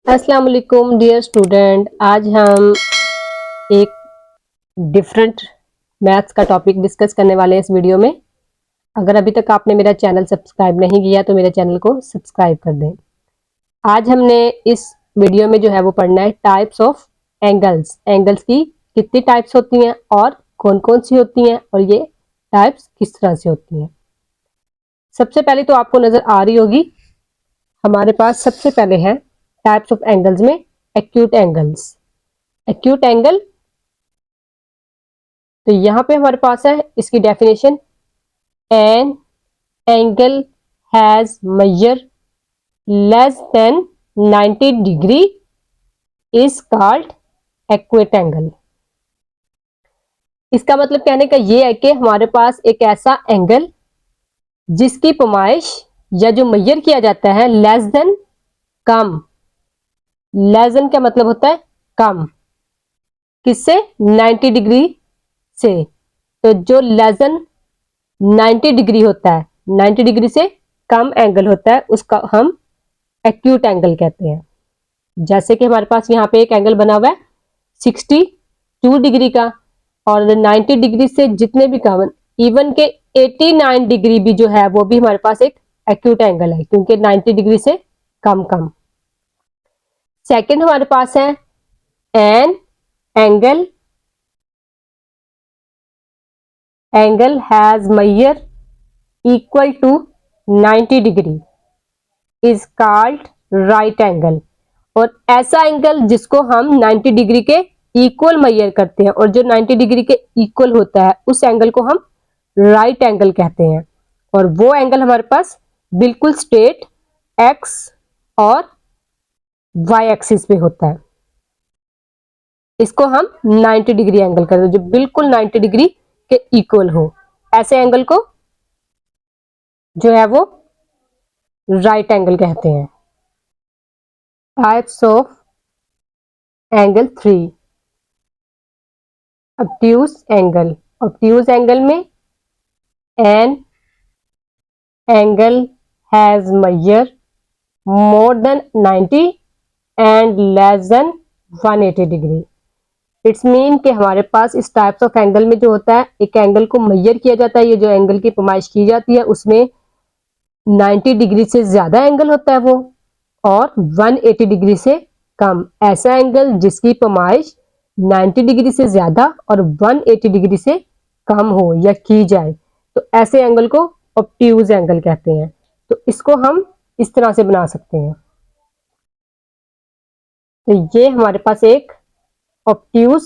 अस्सलाम वालेकुम dear student. आज हम एक डिफरेंट मैथ्स का टॉपिक डिस्कस करने वाले हैं इस वीडियो में। अगर अभी तक आपने मेरा चैनल सब्सक्राइब नहीं किया तो मेरे चैनल को सब्सक्राइब कर दें। आज हमने इस वीडियो में जो है वो पढ़ना है टाइप्स ऑफ एंगल्स। एंगल्स की कितनी टाइप्स होती हैं और कौन कौन सी होती हैं और ये टाइप्स किस तरह से होती हैं। सबसे पहले तो आपको नजर आ रही होगी, हमारे पास सबसे पहले है टाइप्स ऑफ एंगल्स में एक्यूट एंगल्स। एक्यूट एंगल, तो यहां पे हमारे पास है इसकी definition, an angle has measure less than 90 degree is called acute angle. इसका मतलब कहने का ये है कि हमारे पास एक ऐसा एंगल जिसकी पैमाइश या जो मेजर किया जाता है लेस देन, कम। लेस देन का मतलब होता है कम, किससे? 90 डिग्री से। तो जो लेस देन 90 डिग्री होता है, 90 डिग्री से कम एंगल होता है, उसका हम एक्यूट एंगल कहते हैं। जैसे कि हमारे पास यहाँ पे एक एंगल बना हुआ है 62 डिग्री का, और 90 डिग्री से जितने भी कम, इवन के 89 डिग्री भी जो है वो भी हमारे पास एक एक्यूट एंगल है, क्योंकि 90 डिग्री से कम कम। सेकंड हमारे पास है an angle has measure equal to 90 degree is called right angle. और ऐसा एंगल जिसको हम 90 डिग्री के इक्वल मेजर करते हैं और जो 90 डिग्री के इक्वल होता है उस एंगल को हम राइट एंगल कहते हैं। और वो एंगल हमारे पास बिल्कुल स्ट्रेट एक्स और वाई एक्सिस पे होता है। इसको हम 90 डिग्री एंगल कहते हैं, जो बिल्कुल 90 डिग्री के इक्वल हो। ऐसे एंगल को जो है वो राइट एंगल कहते हैं। Types of angle 3, obtuse angle. Obtuse angle में an angle has measure more than 90 and less than 180 degree. It's mean कि हमारे पास इस टाइप्स ऑफ एंगल में जो होता है, एक एंगल को मेजर किया जाता है, ये जो एंगल की पैमाइश की जाती है उसमें 90 डिग्री से ज्यादा एंगल होता है वो, और 180 डिग्री से कम। ऐसा एंगल जिसकी पैमाइश 90 डिग्री से ज्यादा और 180 डिग्री से कम हो या की जाए, तो ऐसे एंगल को ऑब्ट्यूज एंगल कहते हैं। तो इसको हम इस तरह से बना सकते हैं। तो ये हमारे पास एक ऑब्ट्यूज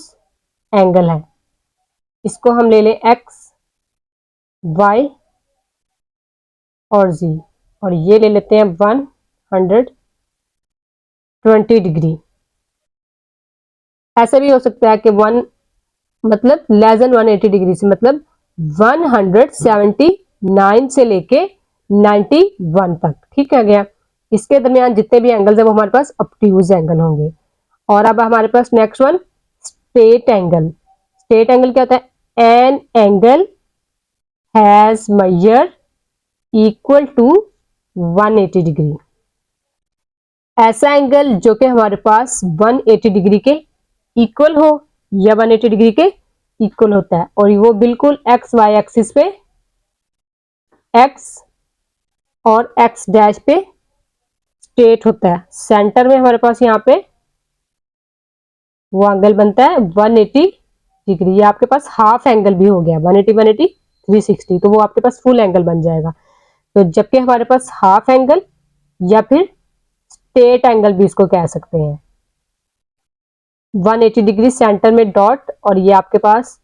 एंगल है। इसको हम ले लें एक्स, वाई और जी, और ये ले लेते हैं 120 डिग्री। ऐसा भी हो सकता है कि मतलब लेस देन 180 डिग्री से, मतलब 179 से लेके 91 तक। ठीक है गया। इसके दरमियान जितने भी एंगल्स है वो हमारे पास ऑब्ट्यूज एंगल होंगे। और अब हमारे पास next one, straight angle. Straight angle क्या होता है? An angle has measure equal to 180 degree. ऐसा एंगल जो कि हमारे पास 180 डिग्री के इक्वल हो या 180 डिग्री के इक्वल होता है, और वो बिल्कुल एक्स वाई एक्सिस पे, एक्स और एक्स डैश पे स्ट्रेट होता है। सेंटर में हमारे पास यहाँ पे वो एंगल बनता है 180 डिग्री। ये आपके पास हाफ एंगल भी हो गया, 180 180 360, तो वो आपके पास फुल एंगल बन जाएगा। तो जबकि हमारे पास हाफ एंगल या फिर स्ट्रेट एंगल भी इसको कह सकते हैं। 180 डिग्री सेंटर में डॉट, और ये आपके पास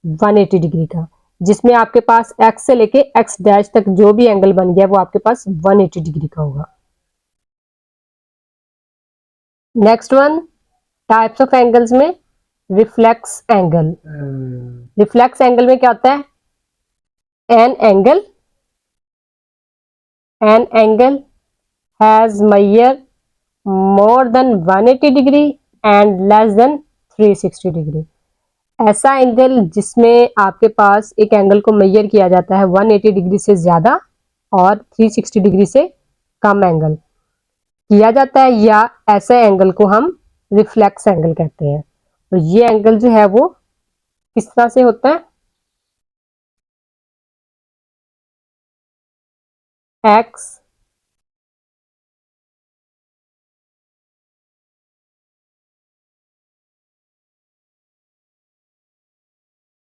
180 डिग्री का, जिसमें आपके पास एक्स से लेके एक्स डैश तक जो भी एंगल बन गया वो आपके पास 180 डिग्री का होगा। Next one, types of angles में रिफ्लेक्स एंगल। रिफ्लेक्स एंगल में क्या होता है? An angle has measure more than 180 degree and less than 360 degree. ऐसा एंगल जिसमें आपके पास एक एंगल को मेजर किया जाता है 180 डिग्री से ज्यादा और 360 डिग्री से कम एंगल। किया जाता है, या ऐसे एंगल को हम रिफ्लेक्स एंगल कहते हैं। और ये एंगल जो है वो किस तरह से होता है, एक्स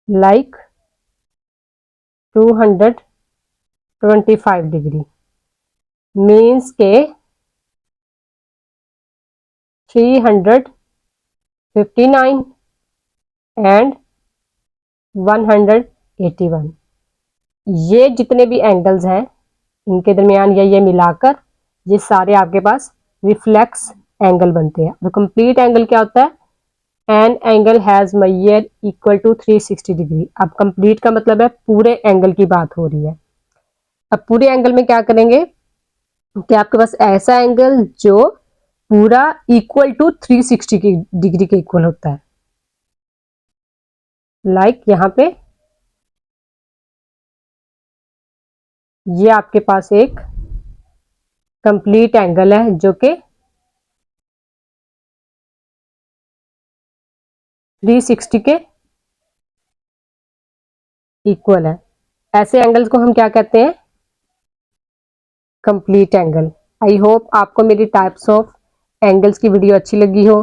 लाइक 225 डिग्री मीन्स के 359 एंड 181, ये जितने भी एंगल्स हैं इनके दरमियान या ये मिलाकर ये सारे आपके पास रिफ्लेक्स एंगल बनते हैं। और कंप्लीट एंगल क्या होता है, an angle has measure equal to 360 degree. अब कंप्लीट का मतलब है पूरे एंगल की बात हो रही है। अब पूरे एंगल में क्या करेंगे कि आपके पास ऐसा एंगल जो पूरा इक्वल टू 360 डिग्री के इक्वल होता है, लाइक यहां पे ये आपके पास एक कंप्लीट एंगल है जो कि 360 के इक्वल है। ऐसे एंगल्स को हम क्या कहते हैं, कंप्लीट एंगल। आई होप आपको मेरी टाइप्स ऑफ एंगल्स की वीडियो अच्छी लगी हो।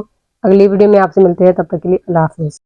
अगली वीडियो में आपसे मिलते हैं, तब तक के लिए अल्लाह हाफिज।